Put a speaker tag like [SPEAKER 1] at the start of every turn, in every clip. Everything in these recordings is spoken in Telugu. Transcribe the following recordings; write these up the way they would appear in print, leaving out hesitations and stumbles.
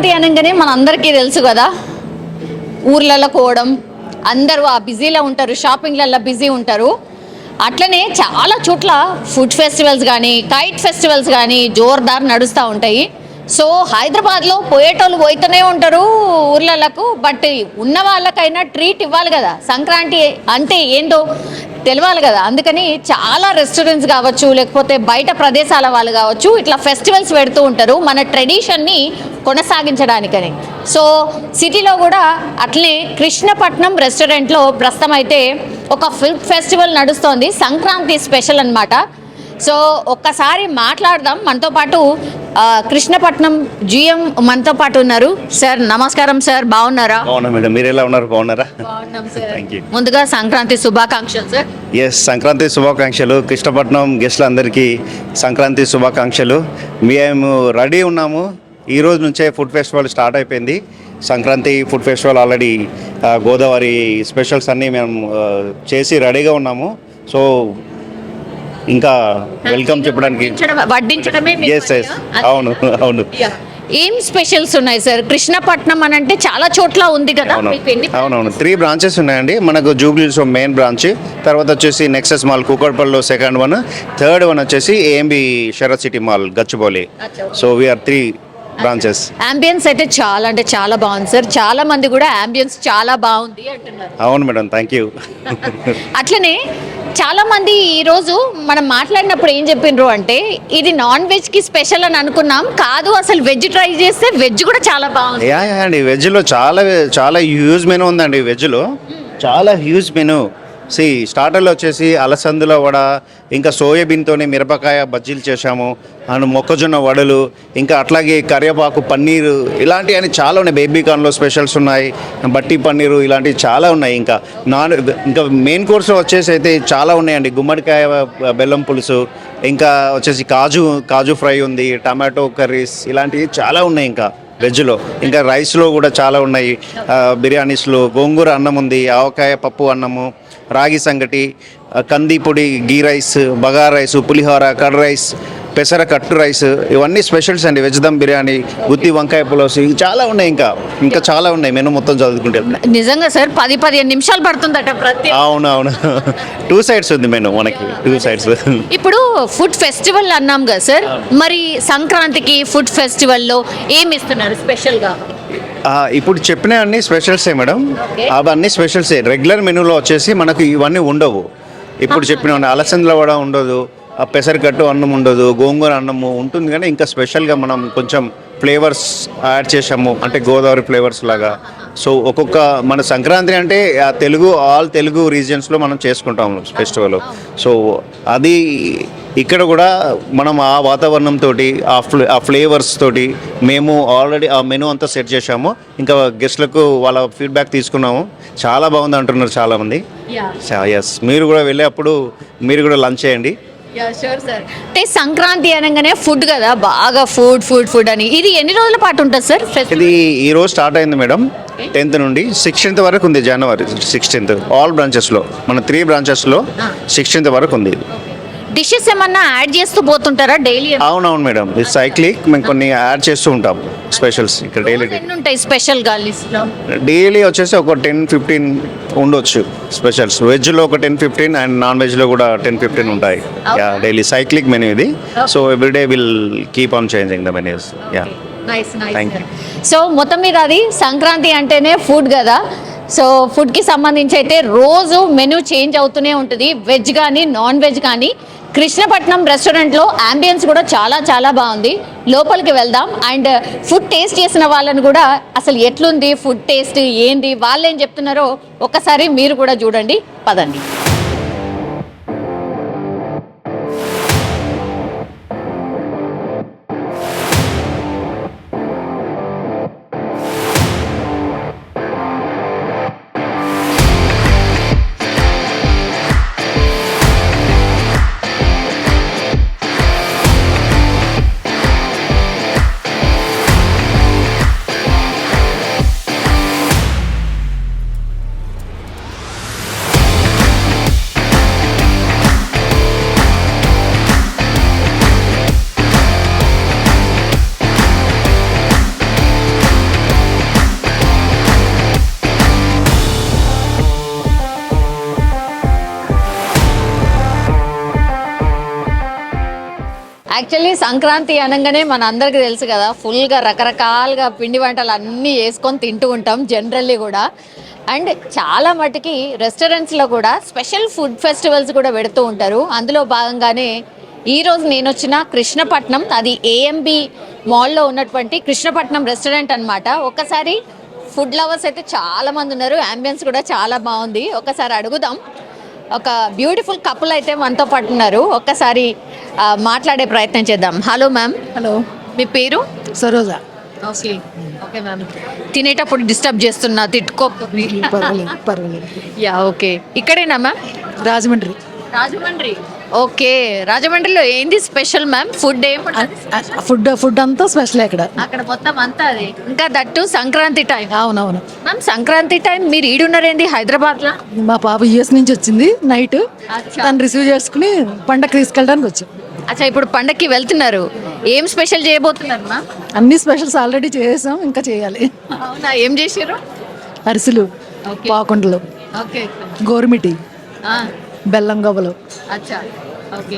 [SPEAKER 1] సంక్రాంతి అనగానే మన అందరికీ తెలుసు కదా, ఊర్లలో పోవడం, అందరూ ఆ బిజీలో ఉంటారు, షాపింగ్లలో బిజీ ఉంటారు. అట్లనే చాలా చోట్ల ఫుడ్ ఫెస్టివల్స్ కానీ కైట్ ఫెస్టివల్స్ కానీ జోర్దార్ నడుస్తూ ఉంటాయి. సో హైదరాబాద్లో పోయేటోళ్ళు పోయితూనే ఉంటారు ఊర్లలకు. బట్ ఉన్న వాళ్ళకైనా ట్రీట్ ఇవ్వాలి కదా, సంక్రాంతి అంటే ఏంటో తెలియాలి కదా. అందుకని చాలా రెస్టారెంట్స్ కావచ్చు, లేకపోతే బయట ప్రదేశాల వాళ్ళు కావచ్చు, ఇట్లా ఫెస్టివల్స్ పెడుతూ ఉంటారు మన ట్రెడిషన్ని కొనసాగించడానికని. సో సిటీలో కూడా అట్లనే కృష్ణపట్నం రెస్టారెంట్లో ప్రస్తుతం అయితే ఒక ఫుడ్ ఫెస్టివల్ నడుస్తోంది, సంక్రాంతి స్పెషల్ అన్నమాట. సో ఒక్కసారి మాట్లాడదాం. మనతో పాటు కృష్ణపట్నం జిఎం మనతో పాటు ఉన్నారు. సార్ నమస్కారం సార్, బాగున్నారా?
[SPEAKER 2] బాగున్నా మేడం, మీరు ఎలా ఉన్నారు? బాగున్నారా?
[SPEAKER 1] ముందుగా సంక్రాంతి శుభాకాంక్షలు సార్.
[SPEAKER 2] ఎస్, సంక్రాంతి శుభాకాంక్షలు. కృష్ణపట్నం గెస్టులందరికీ సంక్రాంతి శుభాకాంక్షలు. మేము రెడీ ఉన్నాము. ఈ రోజు నుంచే ఫుడ్ ఫెస్టివల్ స్టార్ట్ అయిపోయింది. Sankranti food festival already Godavari specials అన్నీ మేము చేసి రెడీగా ఉన్నాము. సో ఇంకా వెల్కమ్ చెప్పడానికి
[SPEAKER 1] వడ్డించడమే.
[SPEAKER 2] ఎస్ ఎస్, అవును అవును.
[SPEAKER 1] ఏం స్పెషల్స్ ఉన్నాయి సార్? కృష్ణపట్నం అని అంటే చాలా చోట్ల ఉంది కదా.
[SPEAKER 2] అవునవును, 3 బ్రాంచెస్ ఉన్నాయండి మనకు. జూబ్లీస్ మెయిన్ బ్రాంచ్, తర్వాత వచ్చేసి నెక్సెస్ మాల్ కూకట్పల్లిలో సెకండ్ వన్, థర్డ్ వన్ వచ్చేసి AMB Sarath city mall Gachibowli. So we are 3 branches.
[SPEAKER 1] Ambience అయితే చాలా అంటే చాలా బాగుంది సార్. చాలా మంది కూడా అంబియన్స్ చాలా బాగుంది అంటున్నారు.
[SPEAKER 2] అవును మేడం, థ్యాంక్ యూ.
[SPEAKER 1] అట్లనే చాలా మంది ఈరోజు మనం మాట్లాడినప్పుడు ఏం చెప్పిండ్రు అంటే ఇది నాన్ వెజ్ కి స్పెషల్ అని అనుకున్నాం, కాదు అసలు వెజ్ ట్రై చేస్తే వెజ్ కూడా చాలా బాగుంది.
[SPEAKER 2] యా అండి, వెజ్లో చాలా చాలా హ్యూజ్ మెనూ ఉందండి. వెజ్లో చాలా హ్యూజ్ మెనూ. స్టార్టర్లో వచ్చేసి అలసందుల వడ, ఇంకా సోయాబీన్తోనే మిరపకాయ బజ్జీలు చేశాము, అండ్ మొక్కజొన్న వడలు, ఇంకా అట్లాగే కరివేపాకు పన్నీరు, ఇలాంటివి చాలా ఉన్నాయి. బేబీ కార్న్లో స్పెషల్స్ ఉన్నాయి, బట్టి పన్నీరు, ఇలాంటివి చాలా ఉన్నాయి. ఇంకా మెయిన్ కోర్స్లో వచ్చేసి అయితే చాలా ఉన్నాయండి. గుమ్మడికాయ బెల్లం పులుసు, ఇంకా వచ్చేసి కాజు ఫ్రై ఉంది, టమాటో కర్రీస్, ఇలాంటివి చాలా ఉన్నాయి. ఇంకా వెజ్లో ఇంకా రైస్లో కూడా చాలా ఉన్నాయి. బిర్యానీస్లో గోంగూర అన్నం ఉంది, ఆవకాయ పప్పు అన్నము, రాగి సంగటి, కంది పొడి గీ రైస్, బగారా రైస్, పులిహోర, కర్డ్ రైస్, పెసర కట్టు రైస్, ఇవన్నీ స్పెషల్స్ అండి. వెజ్ దమ్ బిర్యానీ, గుత్తి వంకాయ పులావ్స్, ఇవి చాలా ఉన్నాయి. ఇంకా చాలా ఉన్నాయి. మెను మొత్తం చదువుకుంటే
[SPEAKER 1] నిజంగా సార్ 10-15 నిమిషాలు పడుతుందట ప్రతి.
[SPEAKER 2] అవునవును, 2 సైడ్స్ ఉంది మెను మనకి, 2 సైడ్స్.
[SPEAKER 1] ఇప్పుడు ఫుడ్ ఫెస్టివల్ అన్నాం కదా సార్, మరి సంక్రాంతికి ఫుడ్ ఫెస్టివల్లో ఏమి ఇస్తున్నారు స్పెషల్గా?
[SPEAKER 2] ఇప్పుడు చెప్పిన అన్ని స్పెషల్సే మేడం, అవన్నీ స్పెషల్సే. రెగ్యులర్ మెనూలో వచ్చేసి మనకు ఇవన్నీ ఉండవు. ఇప్పుడు చెప్పిన అలసందల వడ ఉండదు, పెసరకట్టు అన్నం ఉండదు, గోంగూర అన్నము ఉంటుంది. కానీ ఇంకా స్పెషల్గా మనం కొంచెం ఫ్లేవర్స్ యాడ్ చేసాము, అంటే గోదావరి ఫ్లేవర్స్ లాగా. సో ఒక్కొక్క మన సంక్రాంతి అంటే ఆల్ తెలుగు రీజియన్స్లో మనం చేసుకుంటాము ఫెస్టివల్. సో అది ఇక్కడ కూడా మనం ఆ వాతావరణంతో, ఆ ఫ్లేవర్స్ తోటి మేము ఆల్రెడీ ఆ మెనూ అంతా సెట్ చేసాము. ఇంకా గెస్ట్లకు వాళ్ళ ఫీడ్బ్యాక్ తీసుకున్నాము, చాలా బాగుంది అంటున్నారు చాలామంది. ఎస్, మీరు కూడా వెళ్ళేటప్పుడు మీరు కూడా లంచ్ చేయండి.
[SPEAKER 1] అంటే సంక్రాంతి అనగానే ఫుడ్ కదా, బాగా ఫుడ్ అని. ఇది ఎన్ని రోజుల పాటు ఉంటుంది సార్?
[SPEAKER 2] ఇది ఈ రోజు స్టార్ట్ అయింది మేడం, 10th నుండి 16th వరకు ఉంది. జనవరి 16th ఆల్ బ్రాంచెస్లో, మన 3 బ్రాంచెస్లో 16th వరకు ఉంది.
[SPEAKER 1] డిషెస్ ఏమన్నా యాడ్ చేస్తూ పోతుంటారా డైలీ?
[SPEAKER 2] అవునవును మేడం, ఇది సైక్లిక్. మేము కొన్ని యాడ్ చేస్తూ ఉంటాం స్పెషల్స్ ఇక్కడ డైలీ.
[SPEAKER 1] ఉంటాయి స్పెషల్గా లిస్ట్లో?
[SPEAKER 2] డైలీ వచ్చేసి ఒక 10-15 ఉండొచ్చు స్పెషల్స్. వెజ్లో ఒక 10-15 అండ్ నాన్ వెజ్లో కూడా 10-15 ఉంటాయి. యా, డైలీ సైక్లిక్ మెనూ ఇది. So everyday will keep on changing the menus. Yeah, thank you.
[SPEAKER 1] So మొత్తం మీద అది సంక్రాంతి అంటేనే ఫుడ్ కదా. సో ఫుడ్కి సంబంధించి అయితే రోజు మెనూ చేంజ్ అవుతూనే ఉంటుంది, వెజ్ కానీ నాన్ వెజ్ కానీ. కృష్ణపట్నం రెస్టారెంట్లో అంబియన్స్ కూడా చాలా చాలా బాగుంది. లోపలికి వెళ్దాం అండ్ ఫుడ్ టేస్ట్ చేసిన వాళ్ళని కూడా అసలు ఎట్లుంది ఫుడ్ టేస్ట్ ఏంది, వాళ్ళు ఏం చెప్తున్నారో ఒక్కసారి మీరు కూడా చూడండి. పదండి. యాక్చువల్లీ సంక్రాంతి అనగానే మన అందరికీ తెలుసు కదా, ఫుల్గా రకరకాలుగా పిండి వంటలు అన్నీ వేసుకొని తింటూ ఉంటాం జనరల్లీ కూడా. అండ్ చాలా మటుకి రెస్టారెంట్స్లో కూడా స్పెషల్ ఫుడ్ ఫెస్టివల్స్ కూడా పెడుతూ ఉంటారు. అందులో భాగంగానే ఈరోజు నేను వచ్చిన కృష్ణపట్నం, అది ఏఎంబి మాల్లో ఉన్నటువంటి కృష్ణపట్నం రెస్టారెంట్ అన్నమాట. ఒక్కసారి ఫుడ్ లవర్స్ అయితే చాలా మంది ఉన్నారు, అంబియన్స్ కూడా చాలా బాగుంది. ఒక్కసారి అడుగుదాం. ఒక బ్యూటిఫుల్ కపుల్ అయితే మనతో పాటు ఉన్నారు, ఒక్కసారి మాట్లాడే ప్రయత్నం చేద్దాం. Hello ma'am.
[SPEAKER 3] హలో,
[SPEAKER 1] మీ పేరు?
[SPEAKER 3] సరోజ.
[SPEAKER 1] Okay okay ma'am. తినేటప్పుడు డిస్టర్బ్ చేస్తున్నా, తిట్టుకోకపోతే.
[SPEAKER 3] పర్వాలేదు.
[SPEAKER 1] Yeah okay. ఇక్కడేనా మ్యామ్?
[SPEAKER 3] రాజమండ్రి.
[SPEAKER 1] రాజమండ్రి. ఓకే, రాజమండ్రిలో ఏంది స్పెషల్ మ్యామ్? ఫుడ్ ఏం
[SPEAKER 3] ఫుడ్ అంతా స్పెషల్ ఇక్కడ.
[SPEAKER 1] అక్కడ మొత్తం అంతా అది, ఇంకా దట్టు సంక్రాంతి టైం.
[SPEAKER 3] అవునవును.
[SPEAKER 1] మ్యామ్ సంక్రాంతి టైం మీరు ఈడున్నారేంది హైదరాబాద్లో?
[SPEAKER 3] మా పాప యూఎస్ నుంచి వచ్చింది నైట్. తను రిసీవ్ చేసుకుని పండగకి తీసుకెళ్ళడానికి వచ్చాం.
[SPEAKER 1] అచ్చా, ఇప్పుడు పండక్కి వెళ్తున్నారు. ఏం స్పెషల్ చేయబోతున్నారు మ్యామ్?
[SPEAKER 3] అన్ని స్పెషల్స్ ఆల్రెడీ చేసాం, ఇంకా చేయాలి.
[SPEAKER 1] అవునా, ఏం చేసారు?
[SPEAKER 3] అరిసెలు,
[SPEAKER 1] ఓకే.
[SPEAKER 3] పాకుండలు,
[SPEAKER 1] ఓకే.
[SPEAKER 3] గోరుమిటి, బెల్లం గవ్వలు,
[SPEAKER 1] అచ్చా ఓకే.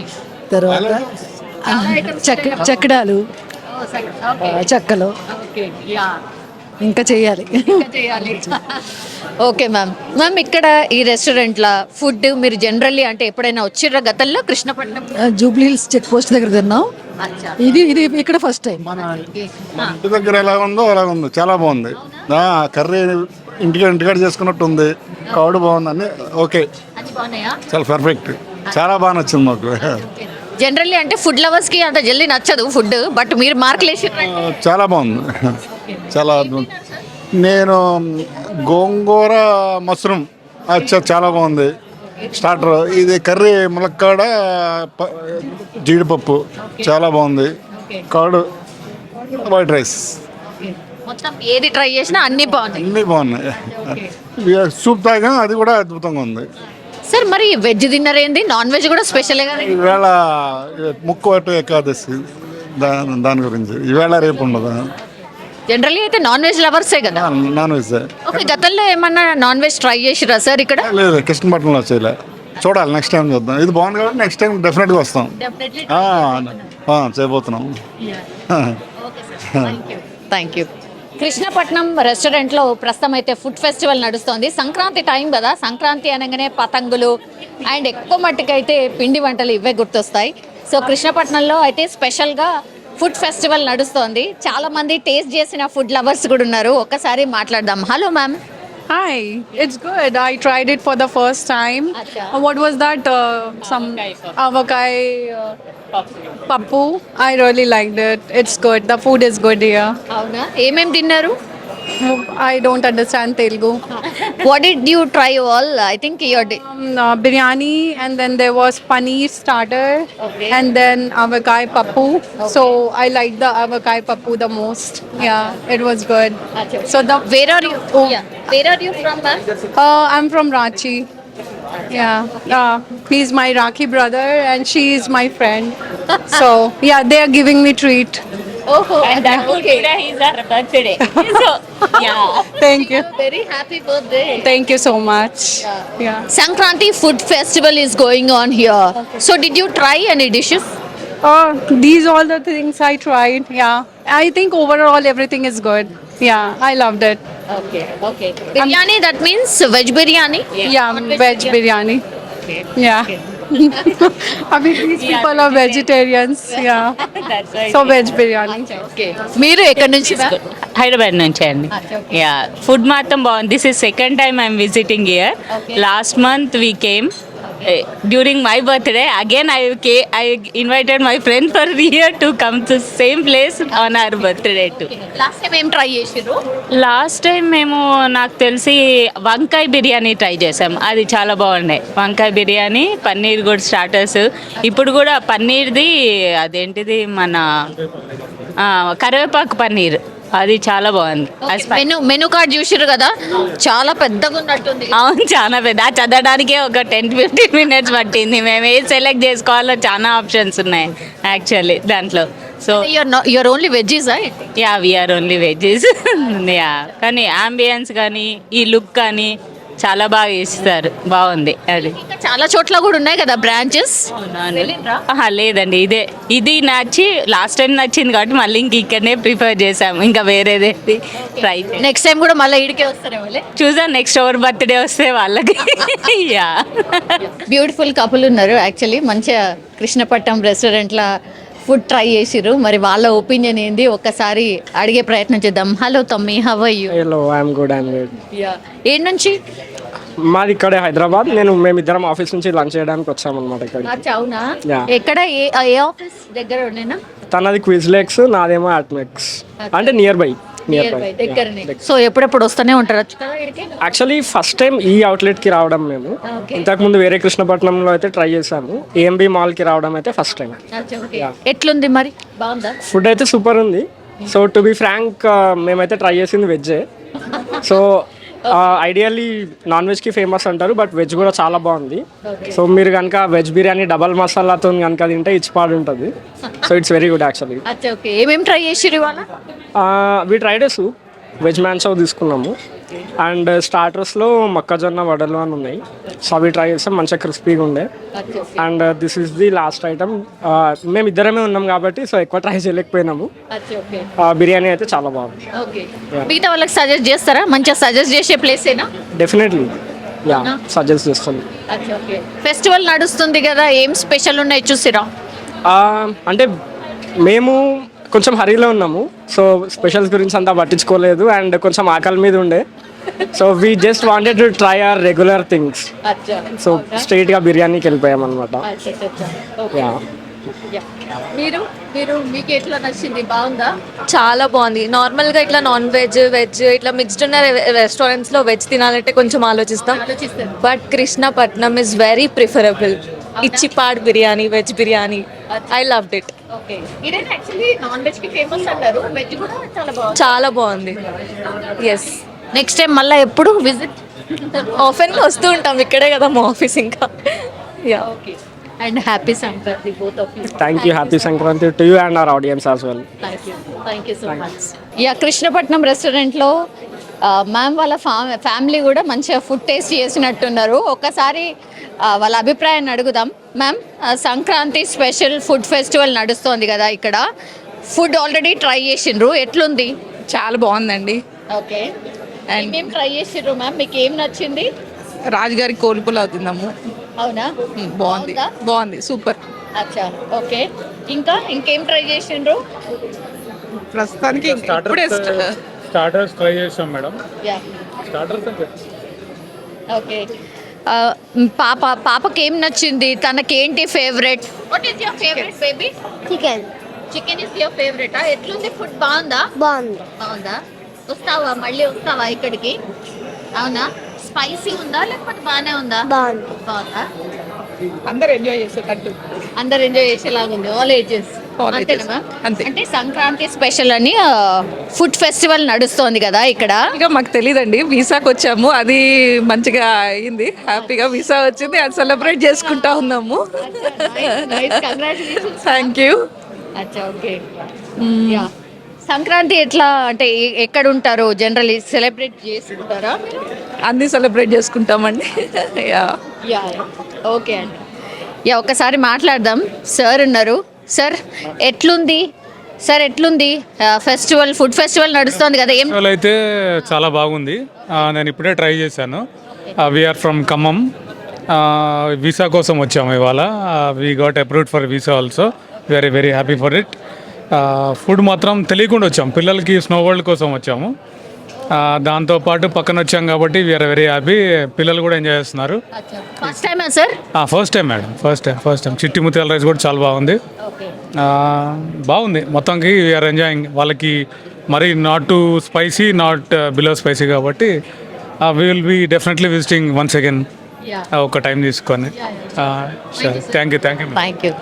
[SPEAKER 3] తర్వాత చెక్కడాలు, చెక్కలు
[SPEAKER 1] ఓకే. యా
[SPEAKER 3] ఇంకా చేయాలి.
[SPEAKER 1] చేయాలి. Okay ma'am. మ్యామ్ ఇక్కడ ఈ రెస్టారెంట్లో ఫుడ్ మీరు జనరల్లీ అంటే ఎప్పుడైనా వచ్చిర్రా గతంలో కృష్ణపట్నం?
[SPEAKER 3] జూబ్లీ హిల్స్ చెక్ పోస్ట్ దగ్గర తిన్నాం.
[SPEAKER 1] అచ్చా
[SPEAKER 3] ఇది ఇది ఇక్కడ ఫస్ట్ టైం.
[SPEAKER 4] ఇంటి దగ్గర ఎలా ఉందో అలా ఉంది, చాలా బాగుంది. కర్రీ ఇంటికాడ చేసుకున్నట్టు ఉంది, కౌడు బాగుంది, అన్ని ఓకే,
[SPEAKER 1] అది బాగున్నాయా?
[SPEAKER 4] చాలా పర్ఫెక్ట్, చాలా బాగా నచ్చింది మాకు.
[SPEAKER 1] జనరల్లీ అంటే ఫుడ్ లవర్స్కి అంత జల్దీ నచ్చదు ఫుడ్, బట్ మీరు మార్కులు వేసిర్రా?
[SPEAKER 4] చాలా బాగుంది, చాలా అద్భుతం. నేను గోంగూర మష్రూమ్ చాలా బాగుంది స్టార్టర్. ఇది కర్రీ ములక్కాడ జీడిపప్పు చాలా బాగుంది. కర్డ్ వైట్ రైస్
[SPEAKER 1] మొత్తం ఏది ట్రై చేసినా అన్ని బాగున్నాయి.
[SPEAKER 4] అన్నీ బాగున్నాయి. సూప్ తాగా, అది కూడా అద్భుతంగా ఉంది.
[SPEAKER 1] సార్ మరి వెజ్ తిన్నర్ ఏంది, నాన్ వెజ్ కూడా స్పెషల్ కదా?
[SPEAKER 4] ఈవేళ ముక్కువట్టు ఏకాదశి, దాని గురించి ఈవేళ రేపు ఉండదు.
[SPEAKER 1] జనరల్లీ అయితే నాన్ వెజ్ లవర్సే కదా?
[SPEAKER 4] Non veg
[SPEAKER 1] okay. గతంలో ఏమన్నా నాన్ వెజ్ ట్రై చేసిరా సార్ ఇక్కడ?
[SPEAKER 4] లేదు, కృష్ణపట్నంలో చేయలే, చూడాలి, నెక్స్ట్ టైం చూద్దాం. ఇది బాగుంది కాబట్టి నెక్స్ట్ టైం డెఫినెట్గా వస్తాం. చేయబోతున్నాం.
[SPEAKER 1] Thank you. కృష్ణపట్నం రెస్టారెంట్లో ప్రస్తుతం అయితే ఫుడ్ ఫెస్టివల్ నడుస్తోంది. సంక్రాంతి టైం కదా, సంక్రాంతి అనగానే పతంగులు అండ్ ఎక్కువ మట్టుకైతే పిండి వంటలు ఇవే గుర్తొస్తాయి. సో కృష్ణపట్నంలో అయితే స్పెషల్గా ఫుడ్ ఫెస్టివల్ నడుస్తోంది. చాలా మంది టేస్ట్ చేసిన ఫుడ్ లవర్స్ కూడా ఉన్నారు, ఒక్కసారి మాట్లాడదాం. Hello ma'am.
[SPEAKER 5] Hi, it's good. I tried it for the first time.
[SPEAKER 1] Acha.
[SPEAKER 5] What was that? Some avakai pappu. I really liked it. It's good. The food is good here.
[SPEAKER 1] అవునా, ఏమేమి తిన్నారు?
[SPEAKER 5] I don't understand Telugu.
[SPEAKER 1] What did you try all? I think your
[SPEAKER 5] Biryani, and then there was paneer starter,
[SPEAKER 1] Okay.
[SPEAKER 5] and then avakai pappu. So I liked the avakai pappu the most. Yeah, it was good. So the
[SPEAKER 1] where are you? Where are you from ma'am?
[SPEAKER 5] I'm from Ranchi. Yeah, he's my Rakhi brother and she is my friend. So yeah, they are giving me treat.
[SPEAKER 1] ఓహో, okay.
[SPEAKER 6] He's our birthday. So, yeah.
[SPEAKER 5] Thank you.
[SPEAKER 1] Very happy birthday.
[SPEAKER 5] Thank you so much. Yeah.
[SPEAKER 1] Sankranti food festival is going on here. So did you try any dishes?
[SPEAKER 5] These all the things I tried. Yeah. I think overall everything is good. Yeah, I loved it.
[SPEAKER 1] Okay, okay. Biryani, that means veg biryani?
[SPEAKER 5] Yeah, veg biryani. Yeah. I mean, these people are vegetarians. Yeah.
[SPEAKER 6] That's right.
[SPEAKER 5] So veg biryani.
[SPEAKER 1] Okay. మీరు ఎక్కడి నుంచి?
[SPEAKER 6] హైదరాబాద్ నుంచి అండి. యా, ఫుడ్ మాత్రం బాగుంది. This is second time I'm visiting here. Last month we came during my birthday. Again I invited my friend for here to come to same place on hour birthday to.
[SPEAKER 1] Last time ఏం ట్రై చేసిర్రు?
[SPEAKER 6] లాస్ట్ టైం మేము నాకు తెలిసి వంకాయ బిర్యానీ ట్రై చేసాం, అది చాలా బాగున్నాయి. వంకాయ బిర్యానీ, పన్నీర్ కూడా స్టార్టర్స్. ఇప్పుడు కూడా పన్నీర్ది అదేంటిది మన కరివేపాకు పన్నీర్, అది చాలా బాగుంది.
[SPEAKER 1] మెనూ కార్డ్ చూసిర్రు కదా, చాలా పెద్దగా ఉన్నట్టుంది.
[SPEAKER 6] అవును, చాలా పెద్ద. అది చదవడానికే ఒక 10-15 minutes పట్టింది. మేము ఏది సెలెక్ట్ చేసుకోవాలో చాలా ఆప్షన్స్ ఉన్నాయి యాక్చువల్లీ దాంట్లో. So
[SPEAKER 1] you're only veggies?
[SPEAKER 6] Yeah, we're only veggies. Yeah, కానీ అంబియన్స్ కానీ ఈ లుక్ కానీ చాలా బాగా చేస్తారు, బాగుంది అది.
[SPEAKER 1] ఇంకా చాలా చోట్ల కూడా ఉన్నాయి కదా బ్రాంచెస్.
[SPEAKER 6] ఆహా, లేదండి, ఇది నచ్చి లాస్ట్ టైం నచ్చింది కాబట్టి మళ్ళీ ఇంక ఇక్కడనే ప్రిఫర్ చేసాము, ఇంకా వేరేది ట్రై
[SPEAKER 1] నెక్స్ట్ టైం కూడా మళ్ళీ ఇడికే వస్తారే వాళ్ళే.
[SPEAKER 6] చూద్దాం నెక్స్ట్ ఎవరు బర్త్డే వస్తే వాళ్ళకి. యా,
[SPEAKER 1] బ్యూటిఫుల్ కపుల్ ఉన్నారు యాక్చువల్లీ, మంచిగా కృష్ణపట్నం రెస్టారెంట్లో ఫుడ్ ట్రై చేసిర్రు. మరి వాళ్ళ ఒపీనియన్ ఏంది ఒక్కసారి అడిగే ప్రయత్నం చేద్దాం. హలో తమ్మి, how are you?
[SPEAKER 7] Hello, I'm good.
[SPEAKER 1] ఏ నుంచి?
[SPEAKER 7] మాది ఇక్కడే హైదరాబాద్. మేమిద్దరం ఆఫీస్ నుంచి లంచ్ చేయడానికి వచ్చామన్నమాట ఇక్కడ.
[SPEAKER 1] అచ్చా, అవునా?
[SPEAKER 7] Yeah.
[SPEAKER 1] ఎక్కడ ఏ ఆఫీస్ దగ్గర ఉండేనా?
[SPEAKER 7] తనది క్విజ్లెక్స్, నాదేమో అట్మెక్స్, అంటే నియర్ బై.
[SPEAKER 1] దగ్గరనే. సో ఎప్పుడెప్పుడు వస్తూనే ఉంటారు కదా ఇక్కడికి?
[SPEAKER 7] యాక్చువల్లీ ఫస్ట్ టైం ఈ అవుట్లెట్కి రావడం మేము. ఇంతకుముందు వేరే కృష్ణపట్నంలో అయితే ట్రై చేసాము. ఏఎంబి మాల్కి రావడం అయితే ఫస్ట్ టైం.
[SPEAKER 1] అచ్చా, ఓకే. ఎట్లుంది మరి, బాగుందా?
[SPEAKER 7] ఫుడ్ అయితే సూపర్ ఉంది. సో టు బి ఫ్రాంక్, మేమైతే ట్రై చేసింది వెజ్జే. సో ఐడియల్లీ నాన్ వెజ్కి ఫేమస్ అంటారు, బట్ వెజ్ కూడా చాలా బాగుంది. సో మీరు కనుక వెజ్ బిర్యానీ డబల్ మసాలాతో కనుక తింటే ఇచ్చిపాడు ఉంటుంది. So it's very good actually.
[SPEAKER 1] అచ్చా, ఓకే. ఏమేమి ట్రై చేసిర్రు ఇవాళ?
[SPEAKER 7] వీ ట్రైడ్ సూప్, వెజ్ మ్యాన్సో తీసుకున్నాము. అండ్ స్టార్టర్స్లో మొక్కజొన్న వడలు అని ఉన్నాయి. సో అవి ట్రై చేస్తాం, మంచిగా క్రిస్పీగా ఉండే. And this is the last item. మేము ఇద్దరమే ఉన్నాం కాబట్టి సో ఎక్కువ ట్రై చేయలేకపోయినాము. బిర్యానీ అయితే చాలా బాగుంది.
[SPEAKER 1] మిగతా వాళ్ళకి సజెస్ట్ చేస్తారా? మంచిగా సజెస్ట్ చేసే ప్లేస్ ఏనా?
[SPEAKER 7] డెఫినెట్లీ, యా, సజెస్ట్ చేస్తాను.
[SPEAKER 1] ఫెస్టివల్ నడుస్తుంది కదా, ఏం స్పెషల్ ఉన్నాయి చూసిరా?
[SPEAKER 7] అంటే మేము కొంచెం హరీలో ఉన్నాము, సో స్పెషల్స్ గురించి అంతా పట్టించుకోలేదు. అండ్ కొంచెం ఆకలి మీద ఉండే, so we just wanted to try our regular things. So స్ట్రైట్గా బిర్యానీకి వెళ్ళిపోయాం అనమాట.
[SPEAKER 1] మీకు ఎట్లా నచ్చింది? బాగుందా?
[SPEAKER 8] చాలా బాగుంది. నార్మల్గా ఇట్లా నాన్ వెజ్ వెజ్ ఇట్లా మిక్స్డ్ ఉన్న రెస్టారెంట్స్లో వెజ్ తినాలంటే కొంచెం ఆలోచిస్తాం, but Krishnapatnam is very preferable. ఇచ్చిపాడ్ biryani, veg biryani, I loved it. చాలా బాగుంది. ఎస్,
[SPEAKER 1] నెక్స్ట్ టైం మళ్ళీ ఎప్పుడు విజిట్?
[SPEAKER 8] ఆఫెన్గా వస్తూ ఉంటాం, ఇక్కడే కదా మా ఆఫీస్. ఇంకా yeah,
[SPEAKER 1] and happy Sankranti both of you.
[SPEAKER 7] Thank you. Happy Sankranti to you and our audience as well.
[SPEAKER 1] Thank you so much. Yeah, Krishnapatnam రెస్టారెంట్లో మ్యామ్ వాళ్ళ ఫ్యామిలీ కూడా మంచిగా ఫుడ్ టేస్ట్ చేసినట్టున్నారు. ఒక్కసారి వాళ్ళ అభిప్రాయాన్ని అడుగుదాం. Ma'am, Sankranti special food festival నడుస్తోంది కదా ఇక్కడ, ఫుడ్ ఆల్రెడీ ట్రై చేసిండ్రు, ఎట్లుంది?
[SPEAKER 9] చాలా బాగుందండి.
[SPEAKER 1] ఓకే, ఏమేమి ట్రై చేసిండ్రు మ్యామ్? మీకు ఏం నచ్చింది?
[SPEAKER 9] రాజుగారి కోల్పులావ్ తిన్నాము.
[SPEAKER 1] అవునా?
[SPEAKER 9] బాగుంది, బాగుంది, సూపర్.
[SPEAKER 1] అచ్చా, ఓకే. ఇంకేం ట్రై చేసిండ్రు?
[SPEAKER 9] ప్రస్తుతానికి ఇప్పుడే
[SPEAKER 10] స్టార్టర్స్ ట్రై చేసాం మేడం.
[SPEAKER 1] Yeah,
[SPEAKER 10] starters
[SPEAKER 1] okay. పాపకి ఏం నచ్చింది? తనకేంటి favourite? What is your favourite baby? Chicken is your ఫేవరెటా? ఎట్లుంది ఫుడ్? బాగుందా? బాగుందా? మళ్ళీ వస్తావా ఇక్కడికి? అవునా? స్పైసీ ఉందా లేకపోతే బాగానే ఉందా? బాగుందా?
[SPEAKER 9] అందరు ఎంజాయ్ చేసేటట్టు,
[SPEAKER 1] అందరు ఎంజాయ్ చేసేలాగా ఉంది. ఆల్ ఏజెస్ అంతేనా?
[SPEAKER 9] అంతే.
[SPEAKER 1] అంటే సంక్రాంతి స్పెషల్ అని ఫుడ్ ఫెస్టివల్ నడుస్తోంది కదా ఇక్కడ.
[SPEAKER 9] ఇక మాకు తెలియదండి, వీసాకి వచ్చాము, అది మంచిగా అయింది, హ్యాపీగా వీసా వచ్చింది, అది సెలబ్రేట్ చేసుకుంటా ఉన్నాము. Thank you.
[SPEAKER 1] అచ్చా, ఓకే. యా, సంక్రాంతి ఎట్లా అంటే ఎక్కడ ఉంటారు? జనరల్లీ సెలబ్రేట్ చేసుకుంటారా?
[SPEAKER 9] అన్నీ సెలబ్రేట్ చేసుకుంటామండి. యా,
[SPEAKER 1] యా, ఓకే అండి. యా, ఒకసారి మాట్లాడదాం. సార్ ఉన్నారు. సార్, ఎట్లుంది? సార్, ఎట్లుంది ఫెస్టివల్? ఫుడ్ ఫెస్టివల్ నడుస్తుంది కదా, ఏం
[SPEAKER 10] అయితే చాలా బాగుంది. నేను ఇప్పుడే ట్రై చేశాను. We are from Khammam. వీసా కోసం వచ్చాము ఇవాళ. We got approved for visa also. Very very happy for it. Food మాత్రం తెలియకుండా వచ్చాము, పిల్లలకి స్నో వరల్డ్ కోసం వచ్చాము. దాంతోపాటు పక్కన వచ్చాం కాబట్టి వీఆర్ వెరీ హ్యాపీ. పిల్లలు కూడా ఎంజాయ్ చేస్తున్నారు.
[SPEAKER 1] ఫస్ట్ టైమా sir? First
[SPEAKER 10] time madam, first time. చిట్టి ముత్యాల రైస్ కూడా చాలా బాగుంది. బాగుంది మొత్తానికి. We're enjoying. వాళ్ళకి మరి not too spicy, not below spicy కాబట్టి we will be definitely visiting once again ఒక టైం తీసుకొని.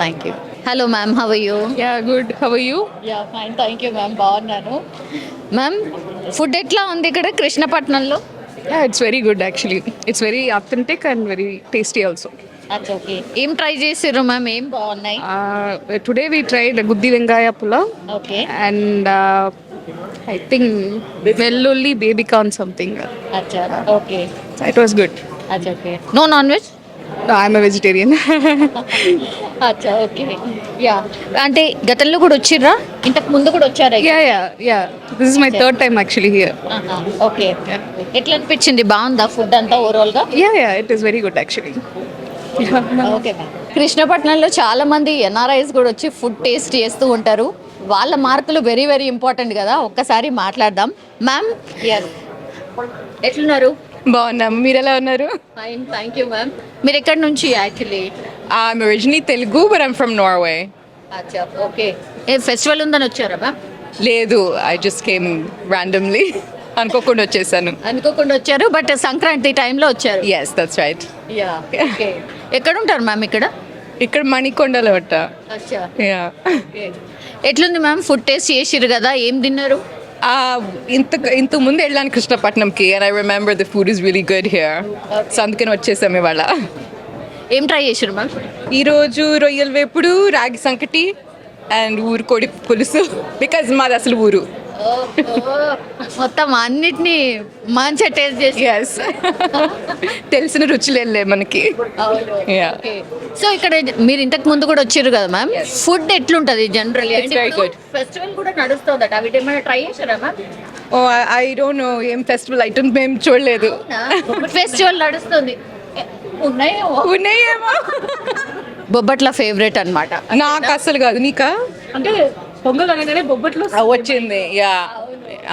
[SPEAKER 1] Thank you. Hello ma'am, how are you?
[SPEAKER 9] Yeah, good. How are you?
[SPEAKER 1] Yeah, fine, thank you ma'am. బాగున్నాను. మ్యామ్, ఫుడ్ ఎట్లా ఉంది ఇక్కడ కృష్ణపట్నంలో?
[SPEAKER 9] It's very good actually. It's very authentic and very tasty also.
[SPEAKER 1] అచ్చా, ఓకే. ఏం ట్రై చేసిర్రు మ్యామ్? ఏం బాగున్నాయి?
[SPEAKER 9] Today we tried gutti vankaya pulao
[SPEAKER 1] okay.
[SPEAKER 9] And
[SPEAKER 5] I think Vellulli baby corn something.
[SPEAKER 1] అచ్చా ఓకే
[SPEAKER 5] It was good.
[SPEAKER 1] అచ్చా okay no non veg
[SPEAKER 5] No, I'm a vegetarian.
[SPEAKER 1] అచ్చా ఓకే యా అంటే గతంలో కూడా వచ్చిర్రా ఇంతకు ముందు కూడా వచ్చారా
[SPEAKER 5] yeah. This is my third time actually here.
[SPEAKER 1] Okay ఎట్లా అనిపించింది బాగుందా ఫుడ్ అంతా ఓవరాల్ గా
[SPEAKER 5] Yeah, it is very good actually.
[SPEAKER 1] Okay కృష్ణపట్నంలో చాలా మంది ఎన్ఆర్ఐస్ కూడా వచ్చి ఫుడ్ టేస్ట్ చేస్తూ ఉంటారు వాళ్ళ మార్కులు వెరీ వెరీ ఇంపార్టెంట్ కదా ఒక్కసారి మాట్లాడదాం మ్యామ్ ఎట్లున్నారు
[SPEAKER 5] బాగున్నాము, మీరు ఎలా ఉన్నారు?
[SPEAKER 1] ఫైన్ థ్యాంక్ యూ మ్యామ్ మీరు ఎక్కడి నుంచి actually
[SPEAKER 5] I'm originally Telugu, but I'm from Norway.
[SPEAKER 1] అచ్చా ఓకే ఏ ఫెస్టివల్ ఉందని వచ్చారా మ్యామ్
[SPEAKER 5] లేదు, I just came randomly. అనుకోకుండా వచ్చేసాను.
[SPEAKER 1] అనుకోకుండా వచ్చారు బట్ సంక్రాంతి టైంలో వచ్చారు
[SPEAKER 5] Yes, that's right.
[SPEAKER 1] Yeah okay ఎక్కడ ఉంటారు మ్యామ్ ఇక్కడ
[SPEAKER 5] ఇక్కడ మణికొండలో అట్ట.
[SPEAKER 1] అచ్చా
[SPEAKER 5] Yeah.
[SPEAKER 1] ఎట్లుంది మ్యామ్ ఫుడ్ టేస్ట్ చేసిర్రు కదా ఏం తిన్నారు
[SPEAKER 5] ఇంత ముందు వెళ్ళాను కృష్ణపట్నంకి, and I remember the food is really good here. So అందుకని వచ్చేసాము ఇవాళ.
[SPEAKER 1] ఏం ట్రై చేసిర్రు మ్యామ్
[SPEAKER 5] ఈరోజు రొయ్యల వేపుడు, రాగి సంకటి అండ్ ఊరు కోడి పులుసు, బికాజ్ మాది అసలు ఊరు.
[SPEAKER 1] మొత్తం అన్నిటినీ మంచిగా టేస్ట్ చేసి
[SPEAKER 5] ఎస్ తెలిసిన రుచులేలే మనకి. Yeah.
[SPEAKER 1] సో ఇక్కడ మీరు ఇంతకు ముందు కూడా వచ్చారు కదా మ్యామ్ ఫుడ్ ఎట్లుంటది generally
[SPEAKER 5] It's very good.
[SPEAKER 1] Festival కూడా నడుస్తుందట అవి ఏమైనా ట్రై చేశారా ma'am
[SPEAKER 5] oh I don't know ఏం ఫెస్టివల్ ఐటమ్ మేము చూడలేదు.
[SPEAKER 1] ఫెస్టివల్ నడుస్తుంది ఉన్నాయేమో
[SPEAKER 5] ఉన్నాయేమో.
[SPEAKER 1] బొబ్బట్ల ఫేవరెట్ అన్నమాట
[SPEAKER 5] నాకు అసలు కాదు, నీకా?
[SPEAKER 1] అంటే పొంగల్ అనగానే బొబ్బట్లు
[SPEAKER 5] వచ్చింది. యా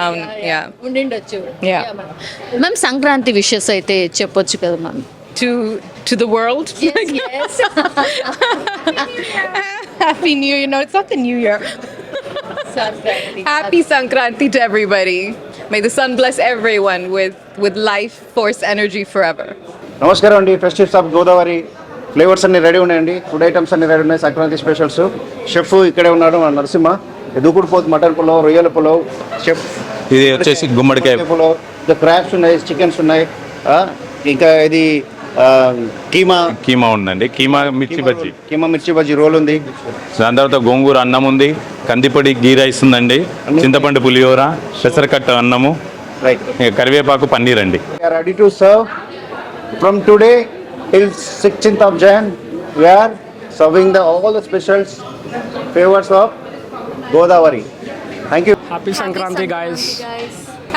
[SPEAKER 5] అవును. యా
[SPEAKER 1] ఉండిండొచ్చు
[SPEAKER 5] Yeah.
[SPEAKER 1] మ్యామ్ సంక్రాంతి విషెస్ అయితే చెప్పొచ్చు కదా ma'am
[SPEAKER 5] to the world. Happy New Year. No, it's not the New Year. Happy Sankranti to everybody. May the sun bless everyone with life, force, energy forever.
[SPEAKER 2] నమస్కారం అండి. ఫెస్టివ్స్ ఆఫ్ గోదావరి ఫ్లేవర్స్ అన్ని రెడీ ఉన్నాయండి. ఫుడ్ ఐటమ్స్ అన్ని రెడీ ఉన్నాయి. సంక్రాంతి స్పెషల్స్. షెఫ్ ఇక్కడే ఉన్నాడు మన నరసింహ. దూకుడు పోతు మటన్ పులావ్, రొయ్యల పులావ్, షెఫ్
[SPEAKER 11] ఇది వచ్చేసి గుమ్మడికాయ
[SPEAKER 2] పులావ్, ఇంకా క్రాబ్స్ ఉన్నాయి, చికెన్స్ ఉన్నాయి, ఇంకా ఇది
[SPEAKER 11] కీమా ఉందండి, కీమా మిర్చి బజ్జీ,
[SPEAKER 2] కీమా మిర్చి బజ్జీ రోల్ ఉంది.
[SPEAKER 11] దాని తర్వాత గోంగూర అన్నం ఉంది, కందిపొడి గీ రైస్ ఉందండి, చింతపండు పులిహోర, పెసరకట్ట అన్నము,
[SPEAKER 2] రైట్.
[SPEAKER 11] కరివేపాకు పన్నీర్ అండి.
[SPEAKER 2] Ready to serve from today till 16th of Jan. We are serving all the specials, favors of Godavari. Thank you.
[SPEAKER 7] Happy Sankranti, guys.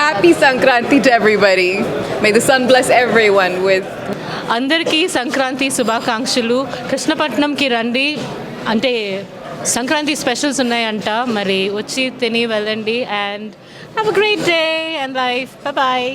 [SPEAKER 5] Happy Sankranti to everybody. May the sun bless everyone with.
[SPEAKER 6] అందరికీ సంక్రాంతి శుభాకాంక్షలు. కృష్ణపట్నంకి రండి, అంటే సంక్రాంతి స్పెషల్స్ ఉన్నాయంట, మరి వచ్చి తిని వెళ్ళండి. And have a great day and life. Bye.